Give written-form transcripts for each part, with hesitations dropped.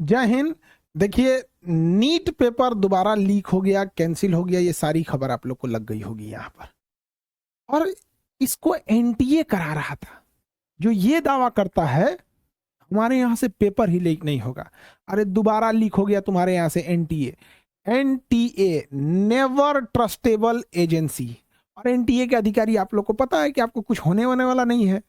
जय हिंद। देखिए, NEET paper दोबारा लीक हो गया, कैंसिल हो गया, ये सारी खबर आप लोग को लग गई होगी यहाँ पर। और इसको एनटीए करा रहा था, जो ये दावा करता है हमारे यहाँ से पेपर ही लीक नहीं होगा। अरे दोबारा लीक हो गया तुम्हारे यहाँ से। NTA, NTA never trustable agency. और एनटीए के अधिकारी, आप लोग को पता है कि आपको कुछ होने होने वाला नहीं है।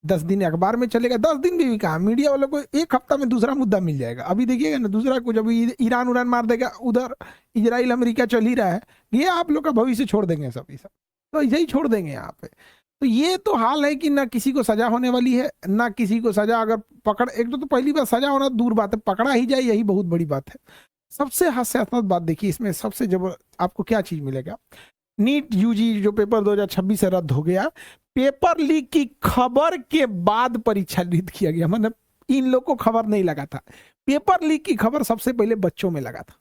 10 दिन अखबार में चलेगा, 10 दिन भी कहा, मीडिया वालों को एक हफ्ता में दूसरा मुद्दा मिल जाएगा। अभी देखिएगा ना, दूसरा कुछ, अभी ईरान उरान मार देगा, उधर इजराइल अमेरिका चल ही रहा है। ये आप लोग का भविष्य छोड़ देंगे सब, ये सब तो यही छोड़ देंगे यहाँ पे। तो ये तो हाल है कि ना किसी को सजा होने वाली है, ना किसी को सजा। अगर पकड़, एक तो पहली बार सजा होना दूर बात है, पकड़ा ही जाए यही बहुत बड़ी बात है। सबसे हास्यास्पद बात देखिए इसमें, सबसे जब आपको क्या चीज मिलेगा, नीट यूजी जो पेपर 2026 से रद्द हो गया, पेपर लीक की खबर के बाद परीक्षा रद्द किया गया। मतलब इन लोग को खबर नहीं लगा था। पेपर लीक की खबर सबसे पहले बच्चों में लगा था।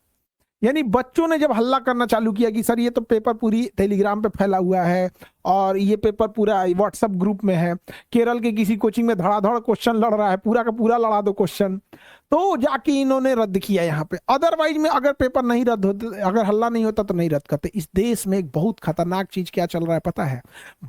यानी बच्चों ने जब हल्ला करना चालू किया कि सर ये तो पेपर पूरी टेलीग्राम पे फैला हुआ है और ये पेपर पूरा व्हाट्सएप ग्रुप में है, केरल के किसी कोचिंग में धड़ाधड़ क्वेश्चन लड़ रहा है, पूरा का पूरा लड़ा दो क्वेश्चन, तो जाके इन्होंने रद्द किया यहाँ पे। अदरवाइज में अगर पेपर नहीं रद्द होते, अगर हल्ला नहीं होता तो नहीं रद्द करते। इस देश में एक बहुत खतरनाक चीज क्या चल रहा है पता है?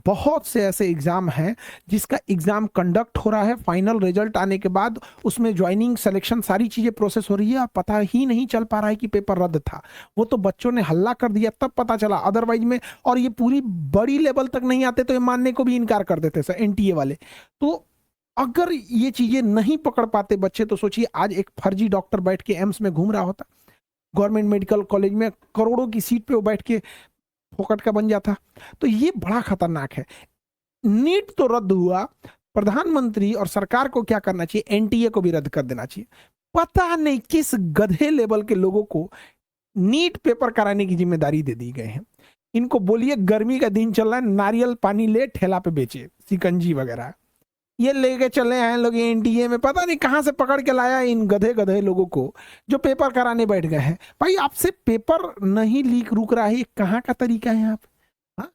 बहुत से ऐसे एग्जाम हैं जिसका एग्जाम कंडक्ट हो रहा है, फाइनल रिजल्ट आने के बाद उसमें ज्वाइनिंग सिलेक्शन सारी चीजें प्रोसेस हो रही है, पता ही नहीं चल पा रहा है कि पेपर रद्द था। वो तो बच्चों ने हल्ला कर दिया तब पता चला, अदरवाइज में। और ये पूरी बड़ी लेवल तक नहीं आते तो ये मानने को भी इनकार कर देते सर, एनटीए वाले। तो अगर ये चीजें नहीं पकड़ पाते बच्चे, तो सोचिए आज एक फर्जी डॉक्टर बैठ के एम्स में घूम रहा होता, गवर्नमेंट मेडिकल कॉलेज में करोड़ों की सीट पे वो बैठ के फोकट का बन जाता। तो ये बड़ा खतरनाक है। नीट तो रद्द हुआ, प्रधानमंत्री और सरकार को क्या करना चाहिए? एनटीए को भी रद्द कर देना चाहिए। पता नहीं किस गधे लेवल के लोगों को नीट पेपर कराने की जिम्मेदारी दे दी गए हैं। इनको बोलिए गर्मी का दिन चल रहा है, नारियल पानी ले ठेला पे बेचे, सिकंजी वगैरह ये लेके चले आए लोग एनटीए में। पता नहीं कहां से पकड़ के लाया इन गधे गधे लोगों को जो पेपर कराने बैठ गए हैं। भाई आपसे पेपर नहीं लीक रुक रहा है, ये कहाँ का तरीका है आप? हाँ?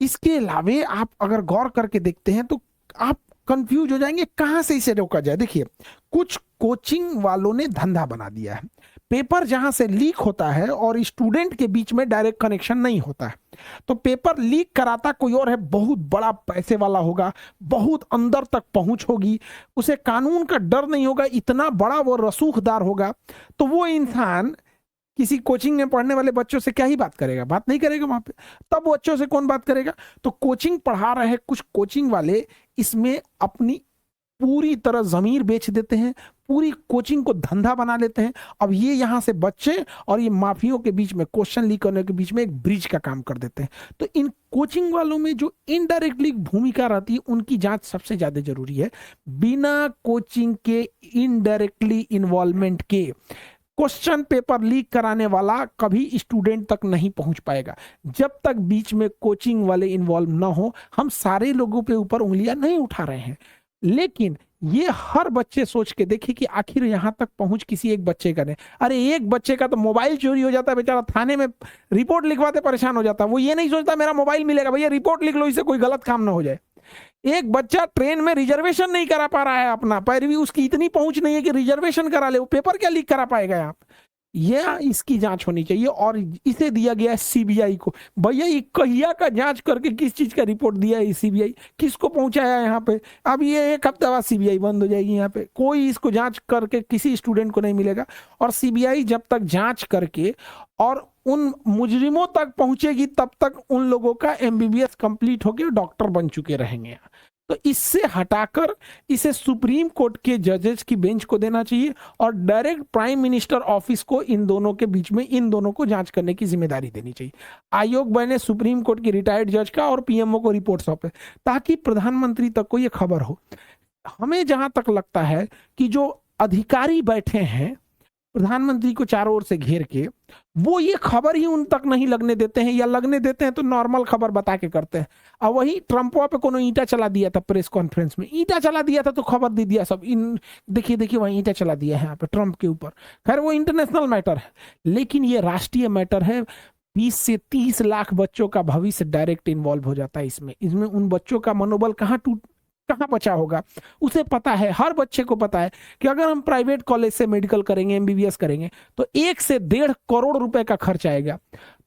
इसके अलावे आप अगर गौर करके देखते हैं तो आप कंफ्यूज हो जाएंगे कहां से इसे रोका जाए। देखिए, कुछ कोचिंग वालों ने धंधा बना दिया है। पेपर जहां से लीक होता है और स्टूडेंट के बीच में डायरेक्ट कनेक्शन नहीं होता है, तो पेपर लीक कराता कोई और है, बहुत बड़ा पैसे वाला होगा, बहुत अंदर तक पहुंच होगी, उसे कानून का डर नहीं होगा, इतना बड़ा वो रसूखदार होगा। तो वो इंसान किसी कोचिंग में पढ़ने वाले बच्चों से क्या ही बात करेगा? बात नहीं करेगा वहां पे। तब बच्चों से कौन बात करेगा? तो कोचिंग पढ़ा रहे कुछ कोचिंग वाले इसमें अपनी पूरी तरह जमीर बेच देते हैं, पूरी कोचिंग को धंधा बना लेते हैं। अब ये यहां से बच्चे और ये माफियों के बीच में, क्वेश्चन लीक करने के बीच में एक ब्रिज का काम कर देते हैं। तो इन कोचिंग वालों में जो इनडायरेक्टली भूमिका रहती है उनकी जांच सबसे ज्यादा जरूरी है। बिना कोचिंग के इनडायरेक्टली इन्वॉल्वमेंट के क्वेश्चन पेपर लीक कराने वाला कभी स्टूडेंट तक नहीं पहुंच पाएगा। जब तक बीच में कोचिंग वाले इन्वॉल्व ना हो, हम सारे लोगों पे ऊपर उंगलियां नहीं उठा रहे हैं, लेकिन ये हर बच्चे सोच के देखिए कि आखिर यहां तक पहुंच किसी एक बच्चे का नहीं। अरे एक बच्चे का तो मोबाइल चोरी हो जाता है, बेचारा थाने में रिपोर्ट लिखवाते परेशान हो जाता है। वो ये नहीं सोचता मेरा मोबाइल मिलेगा, भैया रिपोर्ट लिख लो, इससे कोई गलत काम ना हो जाए। एक बच्चा ट्रेन में रिजर्वेशन नहीं करा पा रहा है अपना, पर भी उसकी इतनी पहुंच नहीं है कि रिजर्वेशन करा ले, वो पेपर क्या लीक करा पाएगा आप? यह इसकी जांच होनी चाहिए और इसे दिया गया है सीबीआई को। भैया ये कहिया का जांच करके किस चीज का रिपोर्ट दिया है सीबीआई, किसको पहुंचाया है यहाँ पे? अब ये एक हफ्ते बाद सीबीआई बंद हो जाएगी, यहाँ पे कोई इसको जांच करके किसी स्टूडेंट को नहीं मिलेगा। और सीबीआई जब तक जांच करके और उन मुजरिमों तक पहुंचेगी तब तक उन लोगों का एमबीबीएस कंप्लीट होकर डॉक्टर बन चुके रहेंगे। तो इससे हटाकर इसे सुप्रीम कोर्ट के जजेस की बेंच को देना चाहिए और डायरेक्ट प्राइम मिनिस्टर ऑफिस को इन दोनों के बीच में, इन दोनों को जांच करने की जिम्मेदारी देनी चाहिए। आयोग बने सुप्रीम कोर्ट की रिटायर्ड जज का और पीएमओ को रिपोर्ट सौंपे ताकि प्रधानमंत्री तक को यह खबर हो। हमें जहां तक लगता है कि जो अधिकारी बैठे हैं प्रधानमंत्री को चारों ओर से घेर के, वो ये खबर ही उन तक नहीं लगने देते हैं, या लगने देते हैं तो नॉर्मल खबर बता के करते हैं। और वही ट्रंपवा पे कोनो ईंटा चला दिया था प्रेस कॉन्फ्रेंस में, ईंटा चला दिया था तो खबर दे दिया सब, इन देखिए देखिए वही ईंटा चला दिया है यहाँ पे ट्रंप के ऊपर। खैर वो इंटरनेशनल मैटर है, लेकिन ये राष्ट्रीय मैटर है। 20 से 30 लाख बच्चों का भविष्य डायरेक्ट इन्वॉल्व हो जाता है इसमें। इसमें उन बच्चों का मनोबल कहाँ बचा होगा? उसे पता है, हर बच्चे को पता है कि अगर हम प्राइवेट कॉलेज से मेडिकल करेंगे, एमबीबीएस करेंगे, तो 1 से 1.5 करोड़ रुपए का खर्च आएगा।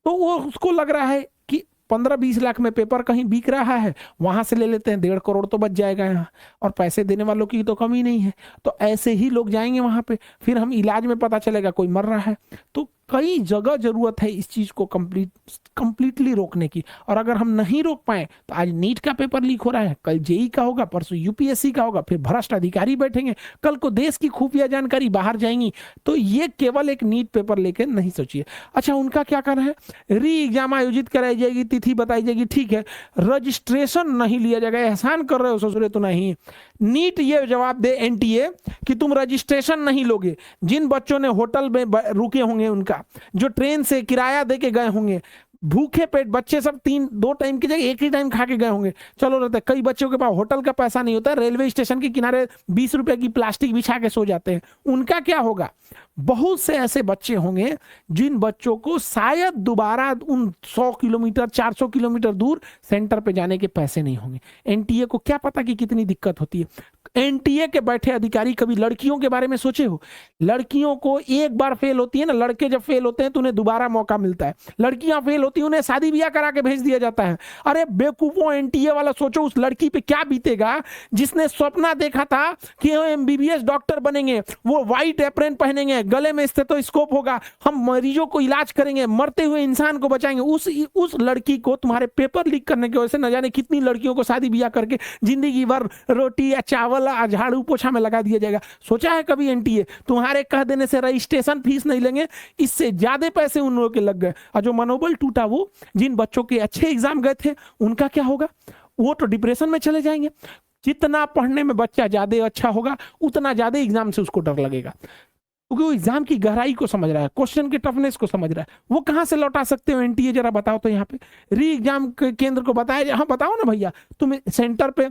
तो वो उसको लग रहा है कि 15-20 लाख में पेपर कहीं बिक रहा है, वहां से ले लेते हैं, 1.5 करोड़ तो बच जाएगा यहाँ, और पैसे देने वालों की तो कमी नहीं है। तो ऐसे ही लोग जाएंगे वहां पे, फिर हम इलाज में पता चलेगा कोई मर रहा है। तो कई जगह जरूरत है इस चीज को कंप्लीटली रोकने की। और अगर हम नहीं रोक पाए तो आज नीट का पेपर लीक हो रहा है, कल जेई का होगा, परसों यूपीएससी का होगा, फिर भ्रष्ट अधिकारी बैठेंगे, कल को देश की खुफिया जानकारी बाहर जाएंगी। तो ये केवल एक नीट पेपर लेके नहीं सोचिए। अच्छा, उनका क्या करना है? री एग्जाम आयोजित कराई जाएगी, तिथि बताई जाएगी, ठीक है, रजिस्ट्रेशन नहीं लिया जाएगा। एहसान कर रहे हो ससुरे तो नहीं। नीट ये जवाब दे एनटीए कि तुम रजिस्ट्रेशन नहीं लोगे। जिन बच्चों ने होटल में रुके होंगे, उनका जो ट्रेन से किराया दे के गए होंगे, भूखे पेट बच्चे सब 2 टाइम की जगह 1 ही टाइम खा के गए होंगे, चलो रहते। कई बच्चों के पास होटल का पैसा नहीं होता, रेलवे स्टेशन के किनारे 20 रुपए की प्लास्टिक बिछा के सो जाते हैं। उनका क्या होगा? बहुत से ऐसे बच्चे होंगे जिन बच्चों को शायद दोबारा उन 100 किलोमीटर 400 किलोमीटर दूर सेंटर पे जाने के पैसे नहीं होंगे। एनटीए को क्या पता कि कितनी दिक्कत होती है। एनटीए के बैठे अधिकारी कभी लड़कियों के बारे में सोचे हो? लड़कियों को एक बार फेल होती है ना, लड़के जब फेल होते हैं तो उन्हें दोबारा मौका मिलता है, लड़कियां फेल होती है उन्हें शादी ब्याह करा के भेज दिया जाता है। अरे बेवकूफों, एनटीए वाला सोचो उस लड़की पे क्या बीतेगा जिसने सपना देखा था कि वो एमबीबीएस डॉक्टर बनेंगे, वो व्हाइट एप्रन पहनेंगे, गले में स्टेथोस्कोप होगा, हम मरीजों को इलाज करेंगे, मरते हुए इंसान को बचाएंगे। उस लड़की को तुम्हारे पेपर लीक करने की वजह से न जाने कितनी लड़कियों को शादी ब्याह करके जिंदगी भर रोटी या चावल झाड़ू पोछा में लगा दिया जाएगा। सोचा है कभी एनटीए? तुम्हारे कह देने से रजिस्ट्रेशन फीस नहीं लेंगे, इससे ज्यादा पैसे उन लोगों के लग गए। और जो मनोबल टूटा, वो जिन बच्चों के अच्छे एग्जाम गए थे, उनका क्या होगा? वो तो डिप्रेशन में चले जाएंगे। जितना पढ़ने में बच्चा ज्यादा अच्छा होगा, उतना ज्यादा एग्जाम से उसको डर लगेगा, क्योंकि वो एग्जाम की गहराई को समझ रहा है, क्वेश्चन के टफनेस को समझ रहा है। वो कहां से लौटा सकते हो एनटीए? जरा बताओ तो। यहाँ पे री एग्जाम केंद्र को बताया, हाँ बताओ ना भैया, तुम सेंटर पे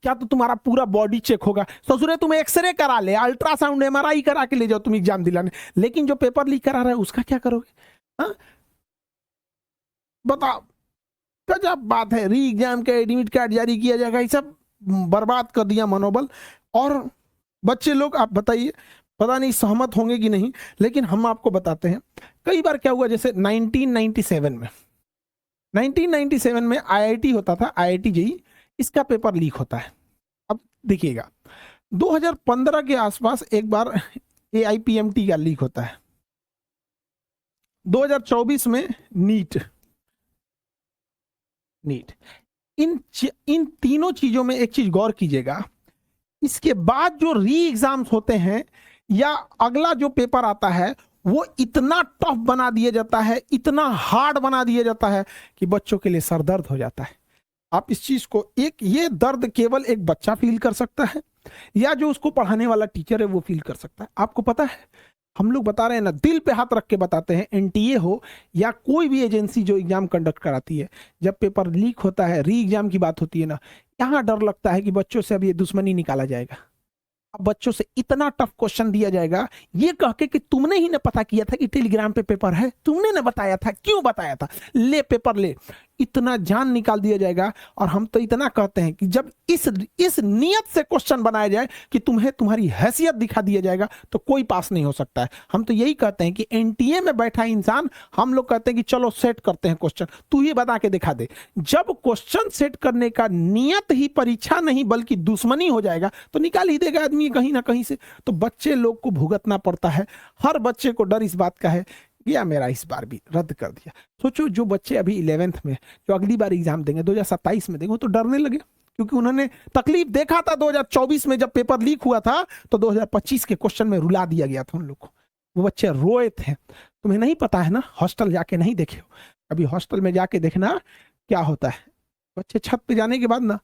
क्या तो तुम्हारा पूरा बॉडी चेक होगा, ससुरे तुम एक्सरे करा ले, अल्ट्रासाउंड एमआरआई करा के ले जाओ तुम एग्जाम दिलाने। लेकिन जो पेपर लीक करा रहा है उसका क्या करोगे? हाँ बताओ, गजब बात है। री एग्जाम का एडमिट कार्ड जारी किया जाएगा, ये सब बर्बाद कर दिया मनोबल। और बच्चे लोग, आप बताइए, पता नहीं सहमत होंगे कि नहीं, लेकिन हम आपको बताते हैं कई बार क्या हुआ। जैसे 1997 में आईआईटी होता था, आईआईटी जेईई, इसका पेपर लीक होता है। अब देखिएगा, 2015 के आसपास एक बार एआईपीएमटी का लीक होता है, 2024 में नीट। इन तीनों चीजों में एक चीज गौर कीजिएगा, इसके बाद जो री एग्जाम्स होते हैं या अगला जो पेपर आता है, वो इतना टफ बना दिया जाता है, इतना हार्ड बना दिया जाता है कि बच्चों के लिए सरदर्द हो जाता है। आप इस चीज को, ये दर्द केवल एक बच्चा फील कर सकता है या जो उसको पढ़ाने वाला टीचर है वो फील कर सकता है। आपको पता है, हम लोग बता रहे हैं ना, दिल पे हाथ रख के बताते हैं, एनटीए हो या कोई भी एजेंसी जो एग्जाम कंडक्ट कराती है, जब पेपर लीक होता है, री एग्जाम की बात होती है ना, यहाँ डर लगता है कि बच्चों से अब ये दुश्मनी निकाला जाएगा। अब बच्चों से इतना टफ क्वेश्चन दिया जाएगा ये कह के कि तुमने ही ना पता किया था कि टेलीग्राम पे पेपर है, तुमने ना बताया था, क्यों बताया था, ले पेपर ले। इतना जान निकाल दिया जाएगा। और हम तो इतना कहते हैं कि जब इस नियत से क्वेश्चन बनाया जाए कि तुम्हें तुम्हारी हैसियत दिखा दिया जाएगा, तो कोई पास नहीं हो सकता है। हम तो यही कहते हैं कि एनटीए में बैठा इंसान, हम लोग कहते हैं कि चलो सेट करते हैं क्वेश्चन, तू ही बता के दिखा दे। जब क्वेश्चन सेट करने का नियत ही परीक्षा नहीं बल्कि दुश्मनी हो जाएगा, तो निकाल ही देगा आदमी कहीं ना कहीं से। तो बच्चे लोग को भुगतना पड़ता है। हर बच्चे को डर इस बात का है, या मेरा इस बार भी रद्द कर दिया। सोचो, जो बच्चे अभी 11th में, जो अगली बार एग्जाम देंगे 2027 में देंगे, वो तो डरने लगे, क्योंकि उन्होंने तकलीफ देखा था 2024 में जब पेपर लीक हुआ था, तो 2025 के क्वेश्चन में रुला दिया गया था उन लोग को। वो बच्चे रोए थे। तुम्हें नहीं पता है ना, हॉस्टल जाके नहीं देखे हो, अभी हॉस्टल में जाके देखना क्या होता है। बच्चे छत पे जाने के बाद ना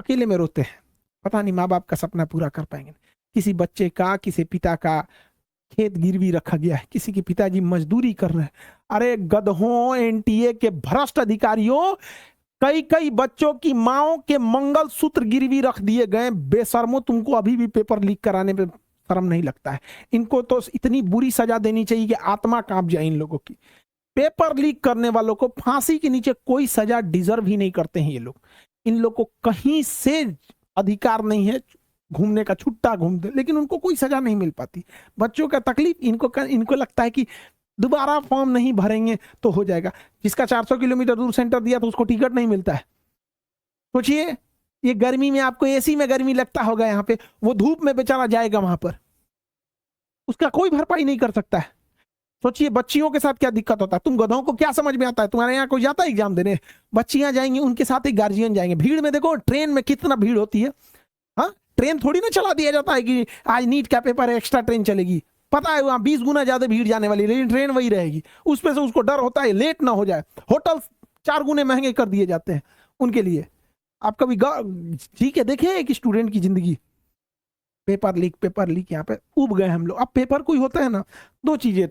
अकेले में रोते हैं, पता नहीं माँ बाप का सपना पूरा कर पाएंगे। किसी बच्चे का, किसी पिता का खेत गिरवी रखा गया है, किसी के पिताजी मजदूरी कर रहे हैं। अरे गधों, एनटीए के भ्रष्ट अधिकारियों, कई बच्चों की माओ के मंगल सूत्र गिरवी रख दिए गए। बेशर्मो, तुमको अभी भी पेपर लीक कराने पे शर्म नहीं लगता है? इनको तो इतनी बुरी सजा देनी चाहिए कि आत्मा कांप जाए इन लोगों की। पेपर लीक करने वालों को फांसी के नीचे कोई सजा डिजर्व ही नहीं करते हैं ये लोग। इन लोग को कहीं से अधिकार नहीं है घूमने का, छुट्टा घूमते, लेकिन उनको कोई सजा नहीं मिल पाती। बच्चों का तकलीफ, इनको लगता है कि दोबारा फॉर्म नहीं भरेंगे तो हो जाएगा। जिसका 400 किलोमीटर दूर सेंटर दिया तो उसको टिकट नहीं मिलता है। सोचिए, ये गर्मी में आपको एसी में गर्मी लगता होगा यहाँ पे, वो धूप में बेचारा जाएगा वहां पर, उसका कोई भरपाई नहीं कर सकता है। सोचिए बच्चियों के साथ क्या दिक्कत होता है। तुम गधों को क्या समझ में आता है, तुम्हारे यहाँ कोई जाता है एग्जाम देने? बच्चियां जाएंगी, उनके साथ एक गार्जियन जाएंगे। भीड़ में देखो, ट्रेन में कितना भीड़ होती है। हाँ, ट्रेन थोड़ी ना चला दिया जाता है कि आज नीट का पेपर है, एक्स्ट्रा ट्रेन चलेगी। पता है वहां 20 गुना ज्यादा भीड़ जाने वाली, लेकिन ट्रेन वही रहेगी। उस पे से उसको डर होता है लेट ना हो जाए। होटल 4 गुने महंगे कर दिए जाते हैं उनके लिए। आप कभी ठीक है देखे एक स्टूडेंट की जिंदगी, पेपर लीक यहाँ पे उब गए हम लोग। अब पेपर कोई होता है ना, दो चीजें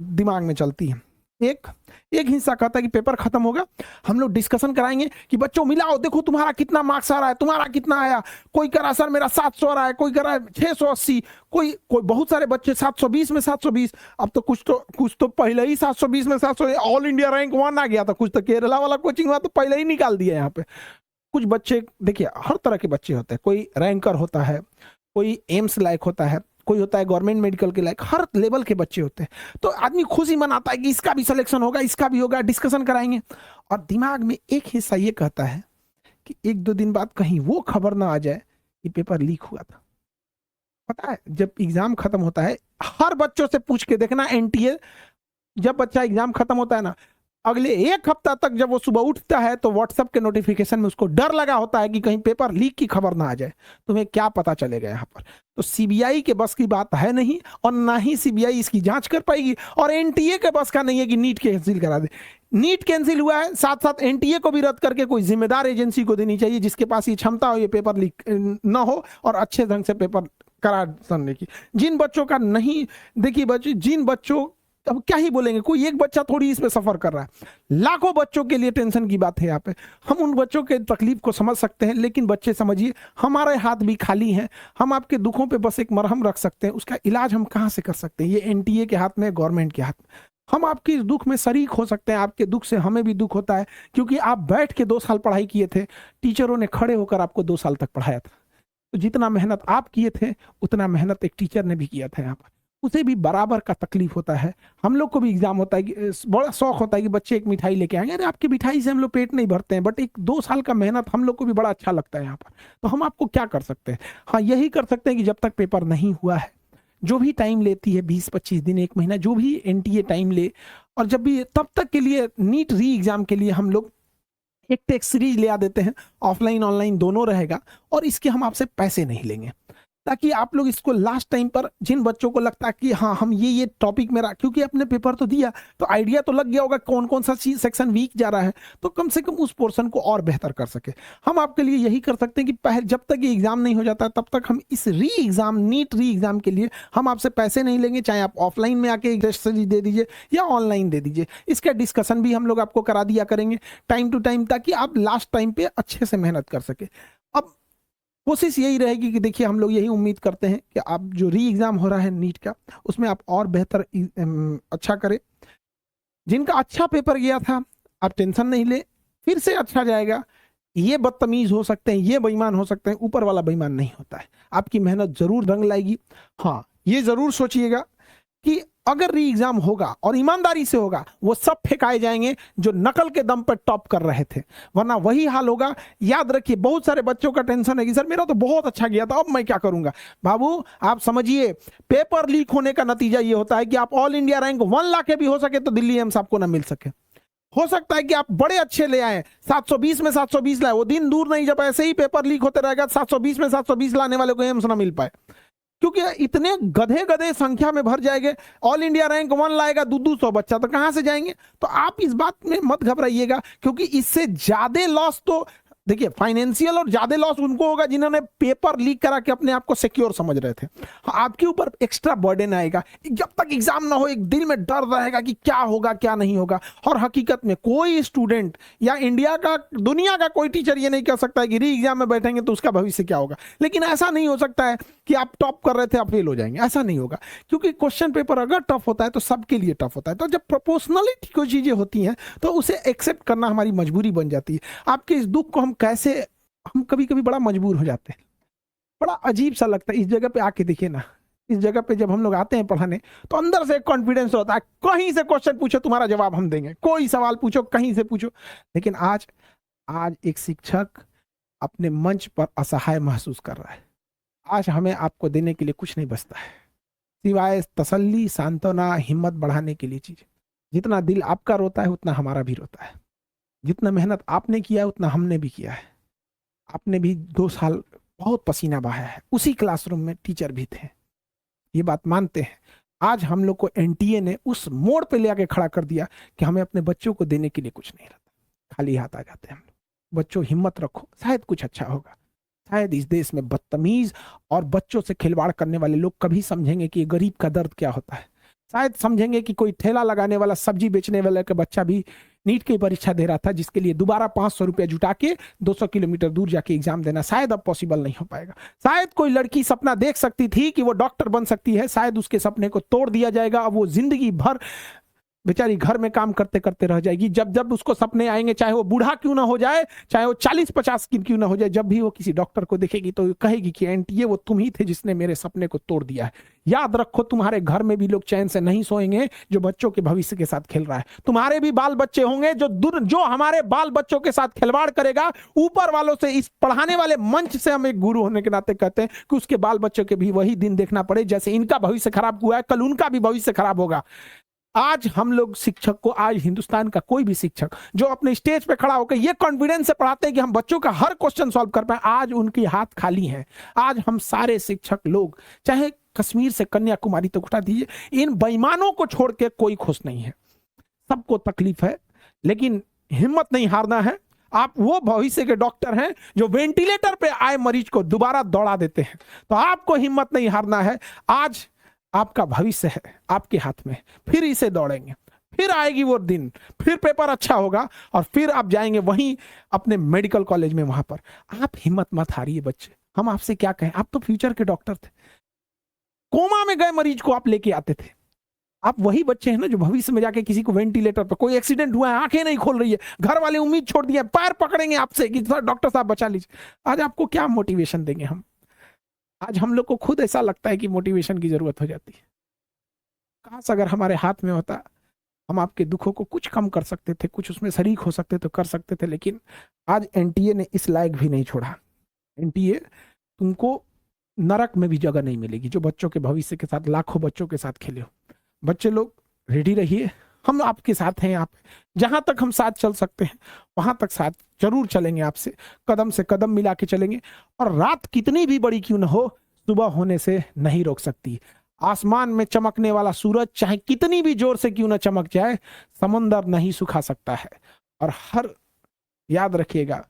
दिमाग में चलती हैं। एक हिस्सा कहता है कि पेपर खत्म होगा, हम लोग डिस्कशन कराएंगे कि बच्चों मिलाओ, देखो तुम्हारा कितना मार्क्स आ रहा है, तुम्हारा कितना आया। कोई करा सर मेरा 700 आ रहा है, कोई करा 680, कोई बहुत सारे बच्चे 720 में 720। अब तो कुछ तो पहले ही 720 में 700 ऑल इंडिया रैंक 1 आ गया था। कुछ तो केरला वाला कोचिंग हुआ तो पहले ही निकाल दिया यहाँ पे। कुछ बच्चे देखिए, हर तरह के बच्चे होते हैं। कोई रैंकर होता है, कोई एम्स लायक होता है, कोई होता है गवर्नमेंट मेडिकल के लायक। हर लेवल के बच्चे होते हैं। तो आदमी खुशी मनाता है कि इसका भी सिलेक्शन होगा, इसका भी होगा, डिस्कशन कराएंगे। और दिमाग में एक हिस्सा ये कहता है कि 1-2 दिन बाद कहीं वो खबर ना आ जाए कि पेपर लीक हुआ था। पता है, जब एग्जाम खत्म होता है, हर बच्चों से पूछ के देखना, एनटीए जब बच्चा एग्जाम खत्म होता है ना, अगले 1 हफ्ता तक जब वो सुबह उठता है तो व्हाट्सएप के नोटिफिकेशन में उसको डर लगा होता है कि कहीं पेपर लीक की खबर ना आ जाए। तुम्हें क्या पता चलेगा यहाँ पर? तो सीबीआई के बस की बात है नहीं, और ना ही सीबीआई इसकी जांच कर पाएगी, और एनटीए के बस का नहीं है कि नीट कैंसिल करा दे। नीट कैंसिल हुआ है, साथ साथ एनटीए को भी रद्द करके कोई जिम्मेदार एजेंसी को देनी चाहिए, जिसके पास ये क्षमता हो ये पेपर लीक ना हो और अच्छे ढंग से पेपर करा करने की। जिन बच्चों का नहीं, देखिए बच्चे, जिन बच्चों, अब क्या ही बोलेंगे, कोई एक बच्चा थोड़ी इस पे सफर कर रहा है, लाखों बच्चों के लिए टेंशन की बात है यहाँ पे। हम उन बच्चों के तकलीफ को समझ सकते हैं, लेकिन बच्चे समझिए, हमारे हाथ भी खाली हैं। हम आपके दुखों पे बस एक मरहम रख सकते हैं, उसका इलाज हम कहाँ से कर सकते हैं? ये एनटीए के हाथ में, गवर्नमेंट के हाथ में। हम आपके इस दुख में शरीक हो सकते हैं, आपके दुख से हमें भी दुख होता है, क्योंकि आप बैठ के 2 साल पढ़ाई किए थे, टीचरों ने खड़े होकर आपको 2 साल तक पढ़ाया था। तो जितना मेहनत आप किए थे, उतना मेहनत एक टीचर ने भी किया था यहाँ पर, उसे भी बराबर का तकलीफ होता है। हम लोग को भी एग्जाम होता है कि बड़ा शौक होता है कि बच्चे एक मिठाई लेके आएंगे, अरे आपकी मिठाई से हम लोग पेट नहीं भरते हैं, बट एक 2 साल का मेहनत हम लोग को भी बड़ा अच्छा लगता है यहाँ पर। तो हम आपको क्या कर सकते हैं? हाँ, यही कर सकते हैं कि जब तक पेपर नहीं हुआ है, जो भी टाइम लेती है 20-25 दिन, 1 महीना, जो भी एनटीए टाइम ले, और जब भी, तब तक के लिए नीट री एग्जाम के लिए हम लोग एक टेस्ट सीरीज ले आ देते हैं, ऑफलाइन ऑनलाइन दोनों रहेगा, और इसके हम आपसे पैसे नहीं लेंगे, ताकि आप लोग इसको लास्ट टाइम पर, जिन बच्चों को लगता है कि हाँ हम ये टॉपिक मेरा, क्योंकि अपने पेपर तो दिया तो आइडिया तो लग गया होगा कौन कौन सा चीज सेक्शन वीक जा रहा है, तो कम से कम उस पोर्शन को और बेहतर कर सके। हम आपके लिए यही कर सकते हैं कि पहले, जब तक ये एग्जाम नहीं हो जाता तब तक हम इस री एग्जाम, नीट री एग्जाम के लिए हम आपसे पैसे नहीं लेंगे, चाहे आप ऑफलाइन में आके टेस्ट सीरीज दे दीजिए या ऑनलाइन दे दीजिए। इसका डिस्कशन भी हम लोग आपको करा दिया करेंगे टाइम टू टाइम, ताकि आप लास्ट टाइम पे अच्छे से मेहनत कर सके। अब कोशिश यही रहेगी कि देखिए, हम लोग यही उम्मीद करते हैं कि आप जो री एग्जाम हो रहा है नीट का, उसमें आप और बेहतर अच्छा करें। जिनका अच्छा पेपर गया था, आप टेंशन नहीं ले, फिर से अच्छा जाएगा। ये बदतमीज हो सकते हैं, ये बेईमान हो सकते हैं, ऊपर वाला बेईमान नहीं होता है। आपकी मेहनत जरूर रंग लाएगी। हाँ, ये जरूर सोचिएगा कि अगर री एग्जाम होगा और ईमानदारी से होगा, वो सब फेंकाए जाएंगे जो नकल के दम पर टॉप कर रहे थे, वरना वही हाल होगा। याद रखिए, बहुत सारे बच्चों का टेंशन है कि सर मेरा तो बहुत अच्छा गया था, अब मैं क्या करूंगा। बाबू, आप समझिए, पेपर लीक होने का नतीजा ये होता है कि आप ऑल इंडिया रैंक 1 ला के भी हो सके तो दिल्ली एम्स आपको ना मिल सके। हो सकता है कि आप बड़े अच्छे ले आए, 720 में 720 लाए, वो दिन दूर नहीं जब ऐसे ही पेपर लीक होते रहेगा, 720 में 720 लाने वाले को एम्स ना मिल पाए, क्योंकि इतने गधे गधे संख्या में भर जाएंगे। ऑल इंडिया रैंक 1 लाएगा 200 बच्चा, तो कहां से जाएंगे? तो आप इस बात में मत घबराइएगा, क्योंकि इससे ज्यादा लॉस तो देखिए, फाइनेंशियल और ज्यादा लॉस उनको होगा जिन्होंने पेपर लीक करा के अपने आप को सिक्योर समझ रहे थे। आपके ऊपर एक्स्ट्रा बर्डन आएगा। जब तक एग्जाम ना हो, एक दिल में डर रहेगा कि क्या होगा क्या नहीं होगा। और हकीकत में कोई स्टूडेंट या इंडिया का, दुनिया का कोई टीचर ये नहीं कह सकता है कि री एग्जाम में बैठेंगे तो उसका भविष्य क्या होगा। लेकिन ऐसा नहीं हो सकता है कि आप टॉप कर रहे थे आप फेल हो जाएंगे, ऐसा नहीं होगा। क्योंकि क्वेश्चन पेपर अगर टफ होता है तो सबके लिए टफ होता है। तो जब प्रोपोर्शनलिटी कोई चीजें होती हैं तो उसे एक्सेप्ट करना हमारी मजबूरी बन जाती है। आपके इस दुख को हम कैसे हम कभी कभी बड़ा मजबूर हो जाते हैं, बड़ा अजीब सा लगता है। इस जगह पे आके देखिए ना, इस जगह पे जब हम लोग आते हैं पढ़ाने तो अंदर से एक कॉन्फिडेंस होता है, कहीं से क्वेश्चन पूछो तुम्हारा जवाब हम देंगे, कोई सवाल पूछो कहीं से पूछो। लेकिन आज आज एक शिक्षक अपने मंच पर असहाय महसूस कर रहा है। आज हमें आपको देने के लिए कुछ नहीं बचता है सिवाय तसल्ली, सांत्वना, हिम्मत बढ़ाने के लिए चीज। जितना दिल आपका रोता है उतना हमारा भी रोता है। जितना मेहनत आपने किया है उतना हमने भी किया है। आपने भी 2 साल बहुत पसीना बहाया है, उसी क्लासरूम में टीचर भी थे, ये बात मानते हैं। आज हम लोग को एनटीए ने उस मोड़ पे ले आके खड़ा कर दिया कि हमें अपने बच्चों को देने के लिए कुछ नहीं रहता, खाली हाथ आ जाते हैं हम लोग। बच्चों हिम्मत रखो, शायद कुछ अच्छा होगा। शायद इस देश में बदतमीज और बच्चों से खिलवाड़ करने वाले लोग कभी समझेंगे कि गरीब का दर्द क्या होता है। शायद समझेंगे कि कोई ठेला लगाने वाला, सब्जी बेचने वाला का बच्चा भी नीट की परीक्षा दे रहा था, जिसके लिए दोबारा 500 रुपया जुटा के 200 किलोमीटर दूर जाके एग्जाम देना शायद अब पॉसिबल नहीं हो पाएगा। शायद कोई लड़की सपना देख सकती थी कि वो डॉक्टर बन सकती है, शायद उसके सपने को तोड़ दिया जाएगा। अब वो जिंदगी भर बेचारी घर में काम करते करते रह जाएगी। जब जब उसको सपने आएंगे, चाहे वो बूढ़ा क्यों ना हो जाए, चाहे वो 40-50 की क्यों ना हो जाए, जब भी वो किसी डॉक्टर को देखेगी तो कहेगी कि एनटीए वो तुम ही थे जिसने मेरे सपने को तोड़ दिया है। याद रखो, तुम्हारे घर में भी लोग चैन से नहीं सोएंगे जो बच्चों के भविष्य के साथ खेल रहा है। तुम्हारे भी बाल बच्चे होंगे जो हमारे बाल बच्चों के साथ खिलवाड़ करेगा। ऊपर वालों से, इस पढ़ाने वाले मंच से हम एक गुरु होने के नाते कहते हैं कि उसके बाल बच्चों के भी वही दिन देखना पड़े, जैसे इनका भविष्य खराब हुआ है कल उनका भी भविष्य खराब होगा। आज हम लोग शिक्षक को, आज हिंदुस्तान का कोई भी शिक्षक जो अपने स्टेज पे खड़ा होकर ये कॉन्फिडेंस से पढ़ाते हैं कि हम बच्चों का हर क्वेश्चन सॉल्व कर पाए, आज उनके हाथ खाली हैं। आज हम सारे शिक्षक लोग, चाहे कश्मीर से कन्याकुमारी तक उठा दीजिए, इन बेईमानों को छोड़ के कोई खुश नहीं है। सबको तकलीफ है, लेकिन हिम्मत नहीं हारना है। आप वो भविष्य के डॉक्टर हैं जो वेंटिलेटर पे आए मरीज को दोबारा दौड़ा देते हैं, तो आपको हिम्मत नहीं हारना है। आज आपका भविष्य है आपके हाथ में, फिर इसे दौड़ेंगे, फिर आएगी वो दिन, फिर पेपर अच्छा होगा और फिर आप जाएंगे वहीं अपने मेडिकल कॉलेज में। वहां पर आप हिम्मत मत हारिए बच्चे। हम आपसे क्या कहें, आप तो फ्यूचर के डॉक्टर थे। कोमा में गए मरीज को आप लेके आते थे। आप वही बच्चे हैं ना जो भविष्य में जाके किसी को वेंटिलेटर पर, कोई एक्सीडेंट हुआ है, आंखें नहीं खोल रही है, घर वाले उम्मीद छोड़ दिए, पैर पकड़ेंगे आपसे कि डॉक्टर साहब बचा लीजिए। आज आपको क्या मोटिवेशन देंगे हम? आज हम लोग को खुद ऐसा लगता है कि मोटिवेशन की जरूरत हो जाती है। काश अगर हमारे हाथ में होता, हम आपके दुखों को कुछ कम कर सकते थे, कुछ उसमें शरीक हो सकते तो कर सकते थे। लेकिन आज एनटीए ने इस लायक भी नहीं छोड़ा। एनटीए तुमको नरक में भी जगह नहीं मिलेगी जो बच्चों के भविष्य के साथ, लाखों बच्चों के साथ खेले हो। बच्चे लोग रेडी रहिए, हम आपके साथ हैं। आप जहां तक हम साथ चल सकते हैं वहां तक साथ जरूर चलेंगे, आपसे कदम से कदम मिला के चलेंगे। और रात कितनी भी बड़ी क्यों ना हो, सुबह होने से नहीं रोक सकती। आसमान में चमकने वाला सूरज चाहे कितनी भी जोर से क्यों ना चमक जाए, समंदर नहीं सुखा सकता है। और याद रखिएगा,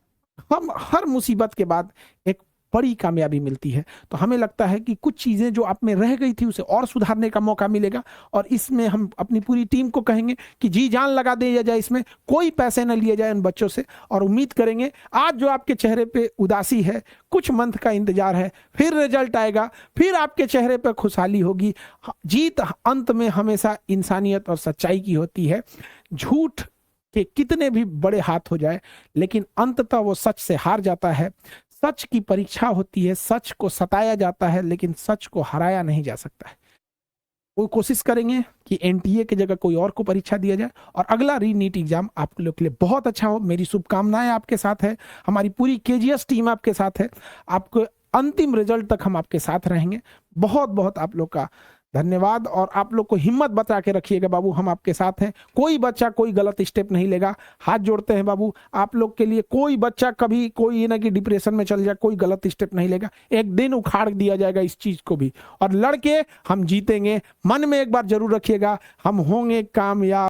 हम हर मुसीबत के बाद एक बड़ी कामयाबी मिलती है। तो हमें लगता है कि कुछ चीजें जो आप में रह गई थी उसे और सुधारने का मौका मिलेगा। और इसमें हम अपनी पूरी टीम को कहेंगे कि जी जान लगा दिया जाए, इसमें कोई पैसे न लिए जाए उन बच्चों से। और उम्मीद करेंगे आज जो आपके चेहरे पे उदासी है, कुछ मंथ का इंतजार है, फिर रिजल्ट आएगा, फिर आपके चेहरे पे खुशहाली होगी। जीत अंत में हमेशा इंसानियत और सच्चाई की होती है। झूठ के कितने भी बड़े हाथ हो जाए, लेकिन अंततः वो सच से हार जाता है। सच की परीक्षा होती है, सच को सताया जाता है, लेकिन सच को हराया नहीं जा सकता है। वो कोशिश करेंगे कि एनटीए की जगह कोई और को परीक्षा दिया जाए और अगला री नीट एग्जाम आप लोग के लिए बहुत अच्छा हो। मेरी शुभकामनाएं आपके साथ है, हमारी पूरी केजीएस टीम आपके साथ है। आपको अंतिम रिजल्ट तक हम आपके साथ रहेंगे। बहुत बहुत आप लोग का धन्यवाद। और आप लोग को हिम्मत बचा के रखिएगा बाबू, हम आपके साथ हैं। कोई बच्चा कोई गलत स्टेप नहीं लेगा। हाथ जोड़ते हैं बाबू आप लोग के लिए। कोई बच्चा कभी कोई ये ना कि डिप्रेशन में चल जाए, कोई गलत स्टेप नहीं लेगा। एक दिन उखाड़ दिया जाएगा इस चीज को भी, और लड़के हम जीतेंगे। मन में एक बार जरूर रखिएगा, हम होंगे कामयाब।